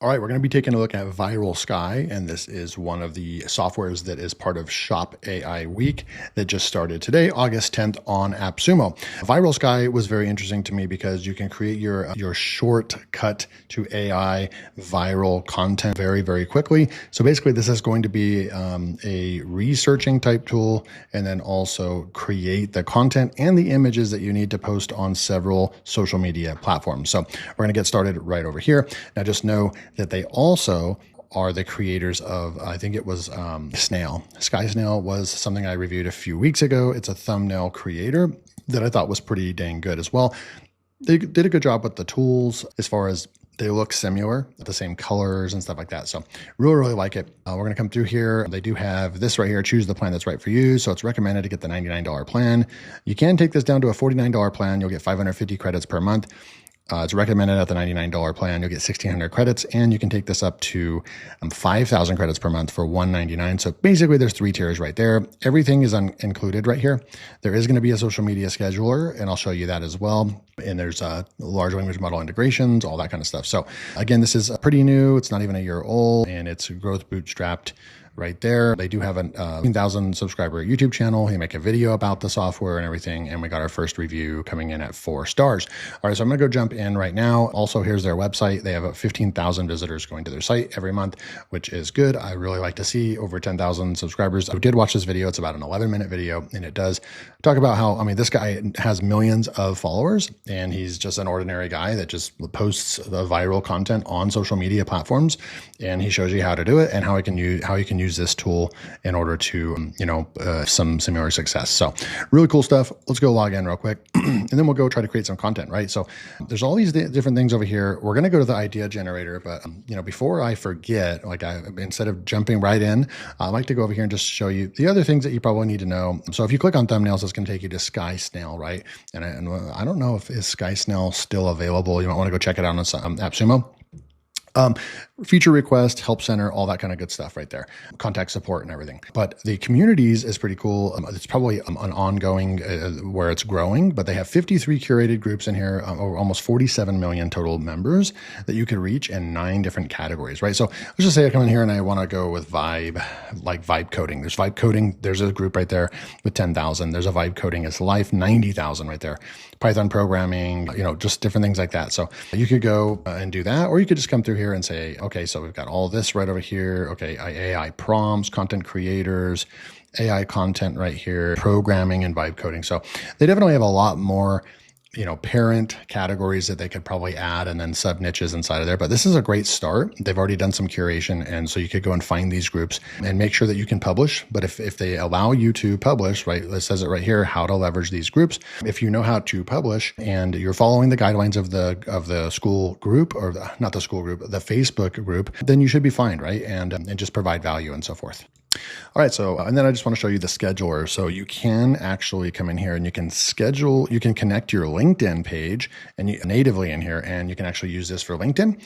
All right, we're going to be taking a look at ViralSky, and this is one of the softwares that is part of Shop AI Week that just started today, August 10th on AppSumo. ViralSky was very interesting to me because you can create your shortcut to AI viral content very, very quickly. So basically, this is going to be a researching type tool, and then also create the content and the images that you need to post on several social media platforms. So we're going to get started right over here. Now, just know that they also are the creators of, I think it was Snail. Sky Snail was something I reviewed a few weeks ago. It's a thumbnail creator that I thought was pretty dang good as well. They did a good job with the tools as far as they look similar, the same colors and stuff like that. So really, really like it. We're going to come through here. They do have this right here, choose the plan that's right for you. So it's recommended to get the $99 plan. You can take this down to a $49 plan. You'll get 550 credits per month. It's recommended at the $99 plan. You'll get 1,600 credits, and you can take this up to 5,000 credits per month for $199. So basically, there's three tiers right there. Everything is included right here. There is going to be a social media scheduler, and I'll show you that as well. And there's large language model integrations, all that kind of stuff. So again, this is pretty new. It's not even a year old, and it's growth bootstrapped right there. They do have a 15,000 subscriber YouTube channel. They make a video about the software and everything. And we got our first review coming in at 4 stars. All right, so I'm gonna go jump in right now. Also, here's their website. They have 15,000 visitors going to their site every month, which is good. I really like to see over 10,000 subscribers. I did watch this video. It's about an 11-minute video, and it does talk about how, I mean, this guy has millions of followers, and he's just an ordinary guy that just posts the viral content on social media platforms. And he shows you how to do it and how you can use this tool in order to, some similar success. So really cool stuff. Let's go log in real quick and then we'll go try to create some content, right? So there's all these different things over here. We're going to go to the idea generator, but before I forget, instead of jumping right in, I'd like to go over here and just show you the other things that you probably need to know. So if you click on thumbnails, it's going to take you to Sky Snail, right? And I don't know if is Sky Snail still available. You might want to go check it out on AppSumo. Feature request, help center, all that kind of good stuff right there. Contact support and everything. But the communities is pretty cool. It's probably an ongoing where it's growing, but they have 53 curated groups in here, almost 47 million total members that you could reach in 9 different categories, right? So let's just say I come in here and I want to go with vibe, like vibe coding. There's vibe coding. There's a group right there with 10,000. There's a vibe coding as life, 90,000 right there. Python programming, just different things like that. So you could go and do that, or you could just come through here and say, okay, so we've got all this right over here. Okay, AI prompts, content creators, AI content right here, programming and vibe coding. So they definitely have a lot more parent categories that they could probably add and then sub niches inside of there. But this is a great start. They've already done some curation. And so you could go and find these groups and make sure that you can publish. But if they allow you to publish, right, it says it right here, how to leverage these groups. If you know how to publish and you're following the guidelines of the school group, or not the school group, the Facebook group, then you should be fine, right? And just provide value and so forth. All right, so, and then I just want to show you the scheduler. So you can actually come in here and you can schedule, you can connect your LinkedIn page and natively in here, and you can actually use this for LinkedIn.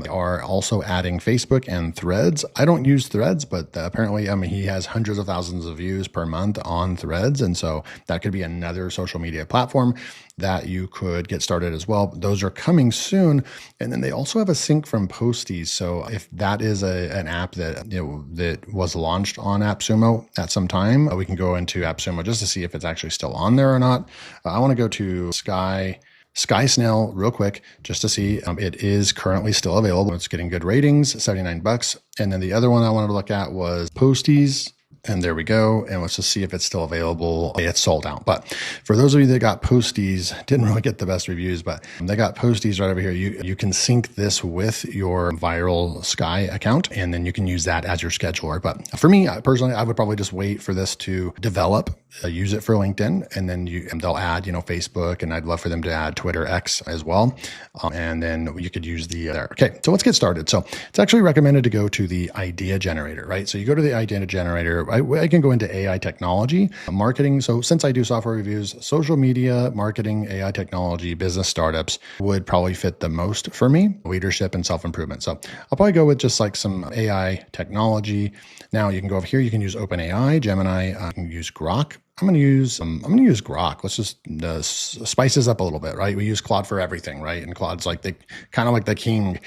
They are also adding Facebook and Threads. I don't use Threads, but apparently, he has hundreds of thousands of views per month on Threads. And so that could be another social media platform that you could get started as well. Those are coming soon. And then they also have a sync from Posties. So if that is an app that that was launched on AppSumo at some time, we can go into AppSumo just to see if it's actually still on there or not. I want to go to Sky Snail real quick just to see it is currently still available. It's getting good ratings, $79. And then the other one I wanted to look at was Posties. And there we go. And let's just see if it's still available. It's sold out. But for those of you that got Posties, didn't really get the best reviews, but they got Posties right over here. You can sync this with your ViralSky account, and then you can use that as your scheduler. But for me, personally, I would probably just wait for this to develop, use it for LinkedIn, and then they'll add, Facebook, and I'd love for them to add Twitter X as well. And then you could use the there. Okay, so let's get started. So it's actually recommended to go to the idea generator, right? So you go to the idea generator. I can go into AI technology, marketing. So since I do software reviews, social media, marketing, AI technology, business startups would probably fit the most for me, leadership and self-improvement. So I'll probably go with just like some AI technology. Now you can go over here. You can use OpenAI, Gemini, you can use Grok. I'm going to use Grok. Let's just spice this up a little bit, right? We use Claude for everything, right? And Claude's like kind of like the king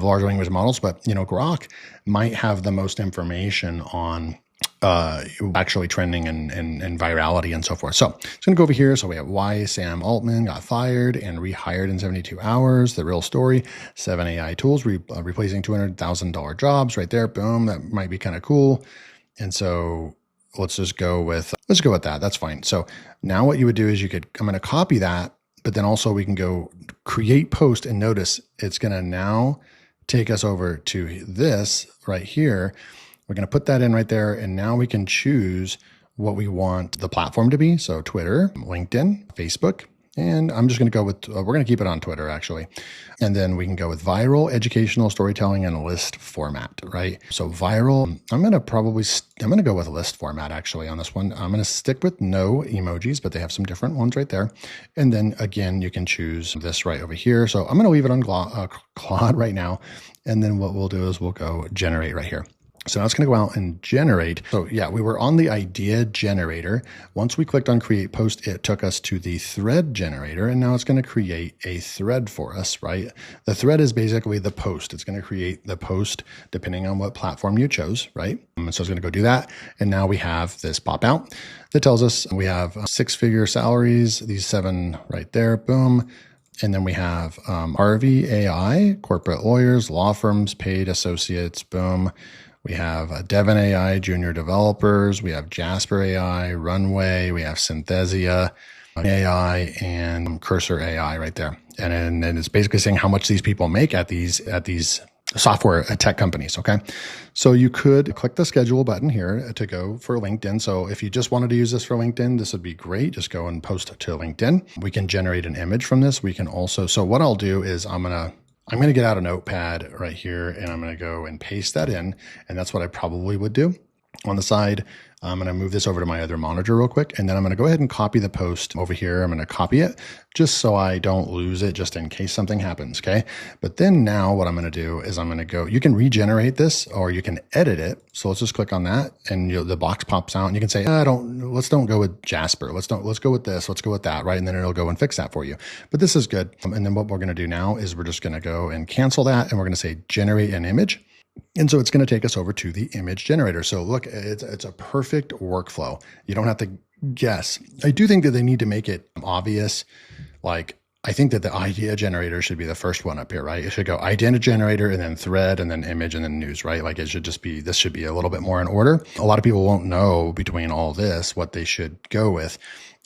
large language models, but Grok might have the most information on actually trending and virality and so forth. So it's going to go over here. So we have why Sam Altman got fired and rehired in 72 hours. The real story, 7 AI tools replacing $200,000 jobs right there. Boom. That might be kind of cool. And so let's go with that. That's fine. So now what you would do is I'm going to copy that, but then also we can go create post, and notice it's going to now take us over to this right here. We're going to put that in right there. And now we can choose what we want the platform to be. So Twitter, LinkedIn, Facebook, and I'm just going to go with, we're going to keep it on Twitter actually. And then we can go with viral, educational, storytelling, and list format, right? So viral, I'm going to go with list format actually on this one. I'm going to stick with no emojis, but they have some different ones right there. And then again, you can choose this right over here. So I'm going to leave it on Claude right now. And then what we'll do is we'll go generate right here. So now it's going to go out and generate. So yeah, we were on the idea generator. Once we clicked on create post, it took us to the thread generator, and now it's going to create a thread for us, right? The thread is basically the post. It's going to create the post depending on what platform you chose, right? So it's going to go do that. And now we have this pop out that tells us we have 6-figure salaries, these 7 right there, boom. And then we have RV AI, corporate lawyers, law firms, paid associates, boom. We have Devon AI, junior developers. We have Jasper AI, Runway. We have Synthesia AI, and Cursor AI right there. And it's basically saying how much these people make at these software tech companies. Okay. So you could click the schedule button here to go for LinkedIn. So if you just wanted to use this for LinkedIn, this would be great. Just go and post to LinkedIn. We can generate an image from this. We can also, so what I'll do is I'm going to get out a notepad right here, and I'm going to go and paste that in. And that's what I probably would do. On the side, I'm going to move this over to my other monitor real quick. And then I'm going to go ahead and copy the post over here. I'm going to copy it just so I don't lose it, just in case something happens. Okay. But then now what I'm going to do is I'm going to go, you can regenerate this or you can edit it. So let's just click on that, and the box pops out, and you can say, let's don't go with Jasper. Let's go with this. Let's go with that. Right. And then it'll go and fix that for you. But this is good. And then what we're going to do now is we're just going to go and cancel that. And we're going to say generate an image. And so it's going to take us over to the image generator. So look, it's a perfect workflow. You don't have to guess. I do think that they need to make it obvious. Like, I think that the idea generator should be the first one up here, right? It should go idea generator and then thread and then image and then news, right? Like it should just be, this should be a little bit more in order. A lot of people won't know between all this what they should go with.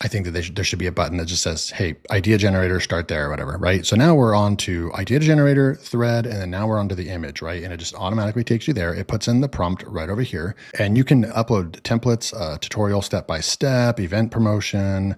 I think that there should be a button that just says, hey, idea generator, start there or whatever, right? So now we're on to idea generator, thread, and then now we're onto the image, right? And it just automatically takes you there. It puts in the prompt right over here, and you can upload templates, tutorial step-by-step, event promotion,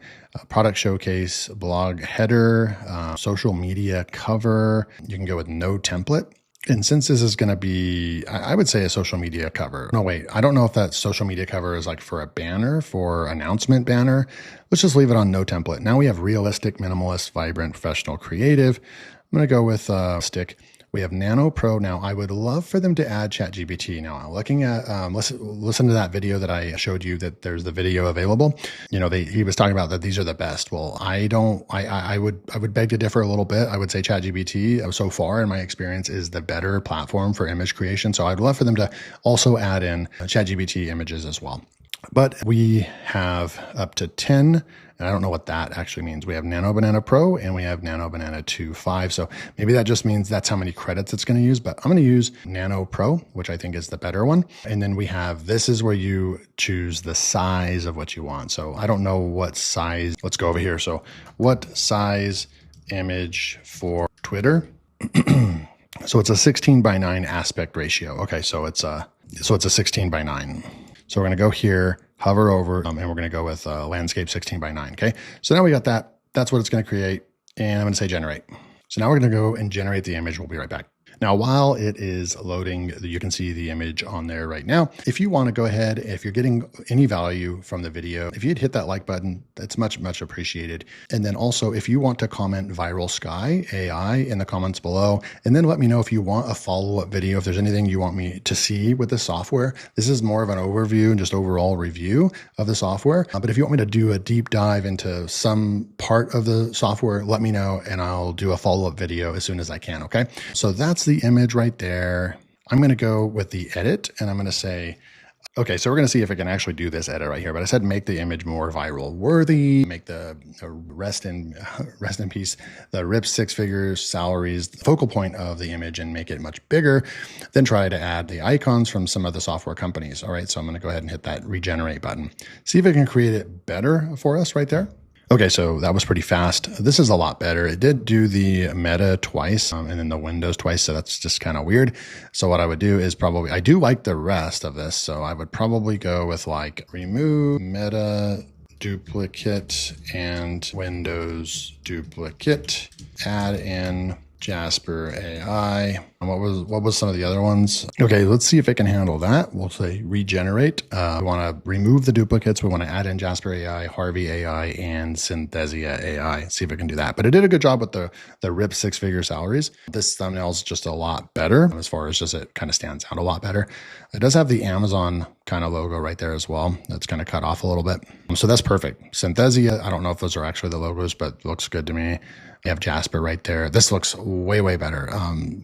product showcase, blog header, social media cover. You can go with no template. And since this is going to be, I would say a social media cover. No, wait, I don't know if that social media cover is like for a banner, for announcement banner. Let's just leave it on no template. Now we have realistic, minimalist, vibrant, professional, creative. I'm going to go with stick. We have Nano Pro. Now, I would love for them to add ChatGPT. Now, looking at, listen to that video that I showed you, that there's the video available. He was talking about that these are the best. Well, I would beg to differ a little bit. I would say ChatGPT so far in my experience is the better platform for image creation. So I'd love for them to also add in ChatGPT images as well. But we have up to 10, and I don't know what that actually means. We have Nano Banana Pro and we have Nano Banana 2.5. So maybe that just means that's how many credits it's going to use, but I'm going to use Nano Pro, which I think is the better one. And then we have, this is where you choose the size of what you want. So I don't know what size. Let's go over here. So what size image for Twitter? So it's a 16:9 aspect ratio. Okay. So it's a 16:9. So we're going to go here, hover over, and we're going to go with landscape 16:9. Okay. So now we got that. That's what it's going to create. And I'm going to say generate. So now we're going to go and generate the image. We'll be right back. Now, while it is loading, you can see the image on there right now. If you want to go ahead, if you're getting any value from the video, if you'd hit that like button, that's much, much appreciated. And then also, if you want to comment ViralSky AI in the comments below, and then let me know if you want a follow-up video, if there's anything you want me to see with the software. This is more of an overview and just overall review of the software. But if you want me to do a deep dive into some part of the software, let me know, and I'll do a follow-up video as soon as I can, okay? So that's the image right there. I'm going to go with the edit and I'm going to say, okay, so we're going to see if it can actually do this edit right here. But I said make the image more viral worthy, make the rest in peace, the RIP 6-figure salaries, the focal point of the image, and make it much bigger. Then try to add the icons from some of the software companies. All right, so I'm going to go ahead and hit that regenerate button. See if it can create it better for us right there. Okay, so that was pretty fast. This is a lot better. It did do the meta twice and then the Windows twice, so that's just kind of weird. So what I would do is probably, I do like the rest of this, so I would probably go with like remove meta duplicate and Windows duplicate, add in Jasper AI. And what was some of the other ones? Okay, let's see if it can handle that. We'll say regenerate. We want to remove the duplicates. We want to add in Jasper AI, Harvey AI, and Synthesia AI. See if it can do that. But it did a good job with the RIP 6-figure salaries. This thumbnail is just a lot better as far as just it kind of stands out a lot better. It does have the Amazon kind of logo right there as well. That's kind of cut off a little bit. So that's perfect. Synthesia, I don't know if those are actually the logos, but looks good to me. You have Jasper right there. This looks way, way better.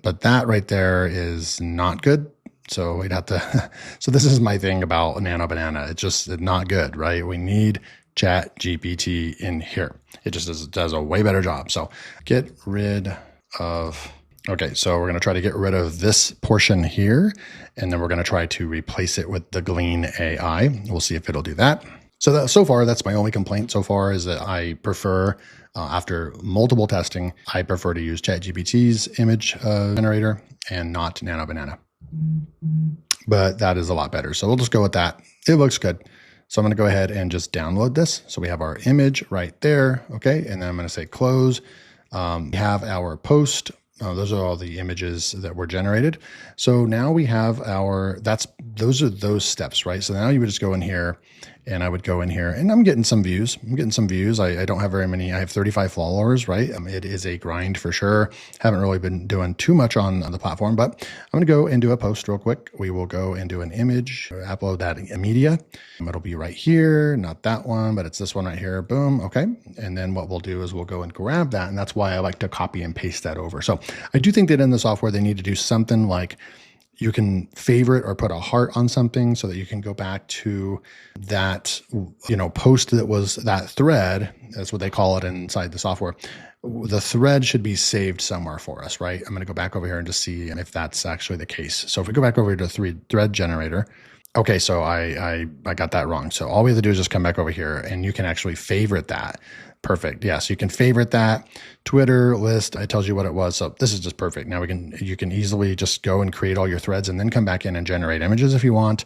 But that right there is not good. So we'd have to, so this is my thing about Nano Banana. It's just not good, right? We need Chat GPT in here. It just does a way better job. So get rid of, okay, so we're going to try to get rid of this portion here. And then we're going to try to replace it with the Glean AI. We'll see if it'll do that. So far, that's my only complaint so far is that I prefer, after multiple testing, I prefer to use ChatGPT's image generator and not Nano Banana. But that is a lot better. So we'll just go with that. It looks good. So I'm going to go ahead and just download this. So we have our image right there. Okay. And then I'm going to say close. We have our post. Those are all the images that were generated. So now we have those are those steps, right? So now you would just go in here and I would go in here and I'm getting some views. I don't have very many. I have 35 followers, right? It is a grind for sure. Haven't really been doing too much on the platform, but I'm going to go and do a post real quick. We will go and do an image, upload that media. It'll be right here, not that one, but it's this one right here. Boom. Okay. And then what we'll do is we'll go and grab that. And that's why I like to copy and paste that over. So I do think that in the software, they need to do something like you can favorite or put a heart on something so that you can go back to that, post that was that thread. That's what they call it inside the software. The thread should be saved somewhere for us, right? I'm going to go back over here and just see if that's actually the case. So if we go back over to the thread generator, okay, so I got that wrong. So all we have to do is just come back over here and you can actually favorite that. Perfect. Yeah, so you can favorite that. Twitter list, it tells you what it was. So this is just perfect. Now you can easily just go and create all your threads and then come back in and generate images if you want.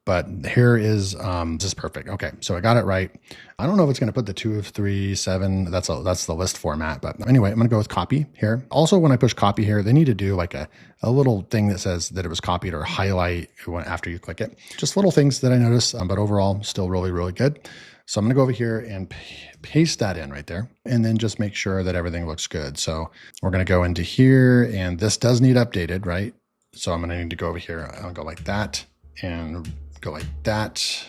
But here is, this is perfect. Okay, so I got it right. I don't know if it's going to put the 2 of 3, 7. That's the list format. But anyway, I'm going to go with copy here. Also, when I push copy here, they need to do like a little thing that says that it was copied or highlight after you click it. Just little things that I noticed, but overall, still really, really good. So I'm going to go over here and paste that in right there and then just make sure that everything looks good. So we're going to go into here and this does need updated, right? So I'm going to need to go over here. I'll go like that and go like that.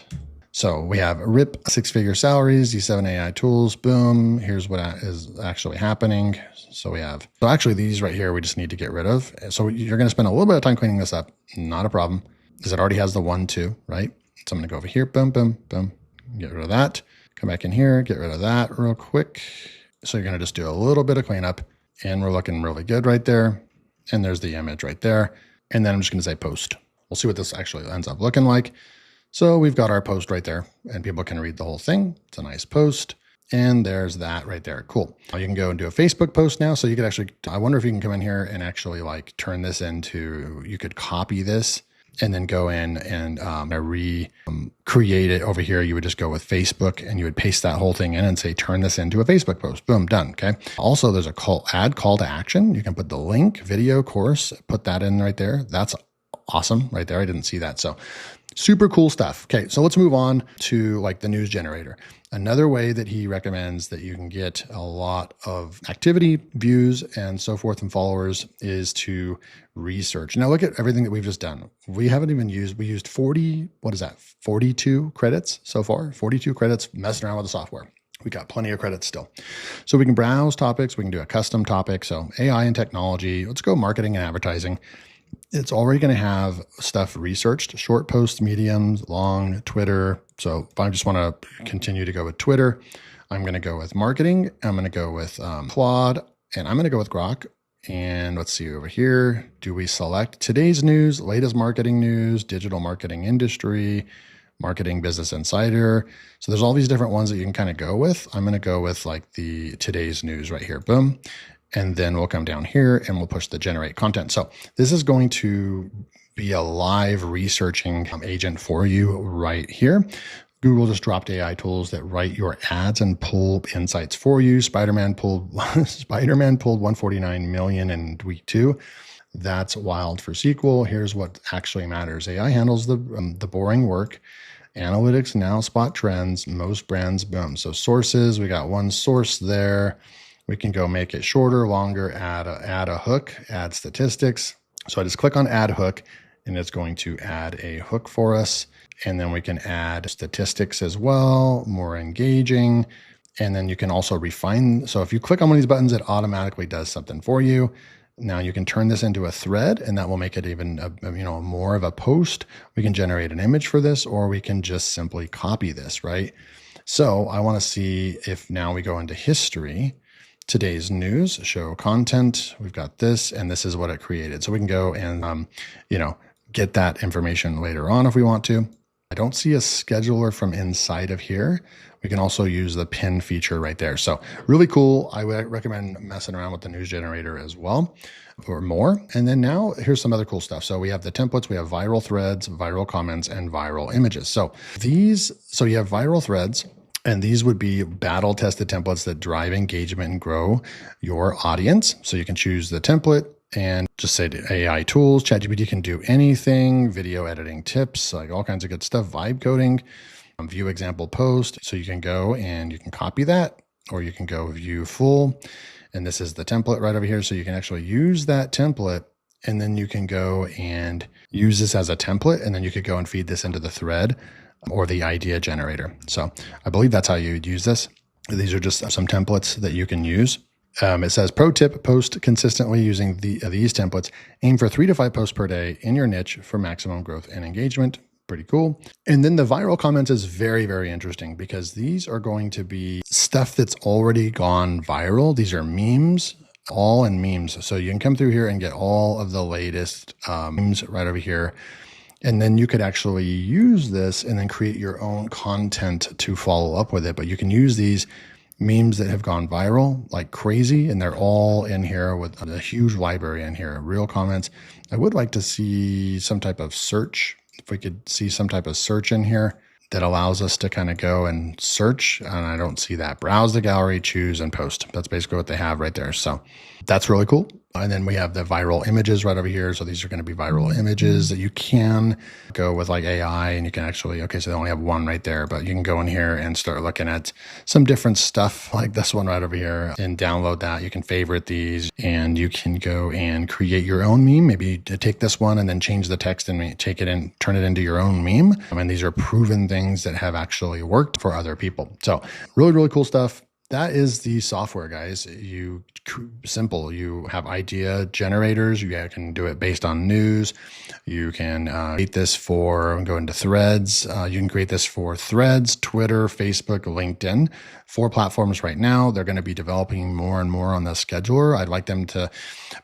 So we have RIP 6-figure salaries, D7 AI tools, boom. Here's what is actually happening. So actually these right here, we just need to get rid of. So you're going to spend a little bit of time cleaning this up. Not a problem because it already has the 1, 2, right? So I'm going to go over here, boom, boom, boom. Get rid of that. Come back in here, get rid of that real quick. So you're going to just do a little bit of cleanup and we're looking really good right there. And there's the image right there. And then I'm just going to say post. We'll see what this actually ends up looking like. So we've got our post right there and people can read the whole thing. It's a nice post. And there's that right there. Cool. You can go and do a Facebook post now. So you could actually, I wonder if you can come in here and actually like turn this into, you could copy this and then go in and recreate it over here. You would just go with Facebook and you would paste that whole thing in and say, turn this into a Facebook post. Boom, done. Okay. Also, there's a add call to action. You can put the link, video, course, put that in right there. That's awesome right there. I didn't see that. So super cool stuff. Okay. So let's move on to like the news generator. Another way that he recommends that you can get a lot of activity, views, and so forth and followers is to research. Now look at everything that we've just done. We haven't even used, we used 42 credits so far, 42 credits messing around with the software. We got plenty of credits still. So we can browse topics. We can do a custom topic. So AI and technology. Let's go marketing and advertising. It's already going to have stuff researched, short posts, mediums, long, Twitter. So if I just want to continue to go with Twitter, I'm going to go with marketing. I'm going to go with Claude, and I'm going to go with Grok. And let's see over here. Do we select today's news, latest marketing news, digital marketing industry, marketing business insider? So there's all these different ones that you can kind of go with. I'm going to go with like the today's news right here. Boom. And then we'll come down here and we'll push the generate content. So this is going to be a live researching agent for you right here. Google just dropped AI tools that write your ads and pull insights for you. Spider-Man pulled 149 million in week 2. That's wild for SQL. Here's what actually matters. AI handles the boring work. Analytics now spot trends. Most brands, boom. So sources, we got one source there. We can go make it shorter, longer, add a hook, add statistics. So I just click on add hook and it's going to add a hook for us. And then we can add statistics as well, more engaging. And then you can also refine. So if you click on one of these buttons, it automatically does something for you. Now you can turn this into a thread and that will make it even more of a post. We can generate an image for this, or we can just simply copy this, right? So I want to see if now we go into history, today's news, show content. We've got this, and this is what it created. So we can go and, get that information later on if we want to. I don't see a scheduler from inside of here. We can also use the pin feature right there. So really cool. I would recommend messing around with the news generator as well or more. And then now here's some other cool stuff. So we have the templates, we have viral threads, viral comments, and viral images. So you have viral threads, and these would be battle tested templates that drive engagement and grow your audience. So you can choose the template and just say to AI tools. ChatGPT can do anything, video editing tips, like all kinds of good stuff, vibe coding, view example post. So you can go and you can copy that, or you can go view full. And this is the template right over here. So you can actually use that template, and then you can go and use this as a template. And then you could go and feed this into the thread or the idea generator. So I believe that's how you would use this. These are just some templates that you can use. It says, pro tip, post consistently using these templates. Aim for 3 to 5 posts per day in your niche for maximum growth and engagement. Pretty cool. And then the viral comments is very, very interesting because these are going to be stuff that's already gone viral. These are memes, all in memes. So you can come through here and get all of the latest memes right over here. And then you could actually use this and then create your own content to follow up with it. But you can use these memes that have gone viral like crazy, and they're all in here with a huge library in here. Real comments. I would like to see some type of search. If we could see some type of search in here that allows us to kind of go and search, and I don't see that. Browse the gallery, choose, and post. That's basically what they have right there. So that's really cool. And then we have the viral images right over here. So these are going to be viral images that you can go with like AI, and you can actually, okay, so they only have one right there, but you can go in here and start looking at some different stuff like this one right over here and download that. You can favorite these, and you can go and create your own meme. Maybe take this one and then change the text and take it and turn it into your own meme. And these are proven things that have actually worked for other people. So really, really cool stuff. That is the software, guys. Simple. You have idea generators. You can do it based on news. You can create this for, go into threads. You can create this for threads, Twitter, Facebook, LinkedIn. 4 platforms right now. They're going to be developing more and more on the scheduler. I'd like them to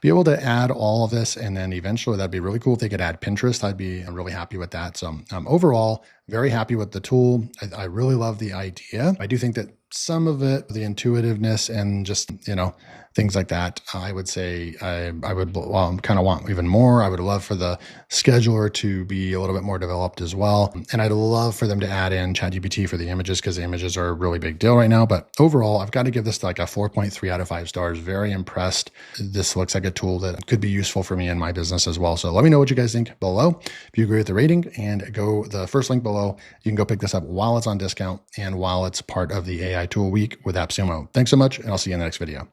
be able to add all of this. And then eventually that'd be really cool if they could add Pinterest. I'd be really happy with that. So overall, very happy with the tool. I really love the idea. I do think that some of it, the intuitiveness and just, things like that, I would say I would kind of want even more. I would love for the scheduler to be a little bit more developed as well. And I'd love for them to add in ChatGPT for the images, because the images are a really big deal right now. But overall, I've got to give this like a 4.3 out of 5 stars. Very impressed. This looks like a tool that could be useful for me in my business as well. So let me know what you guys think below. If you agree with the rating, and go the first link below, you can go pick this up while it's on discount and while it's part of the AI tool week with AppSumo. Thanks so much, and I'll see you in the next video.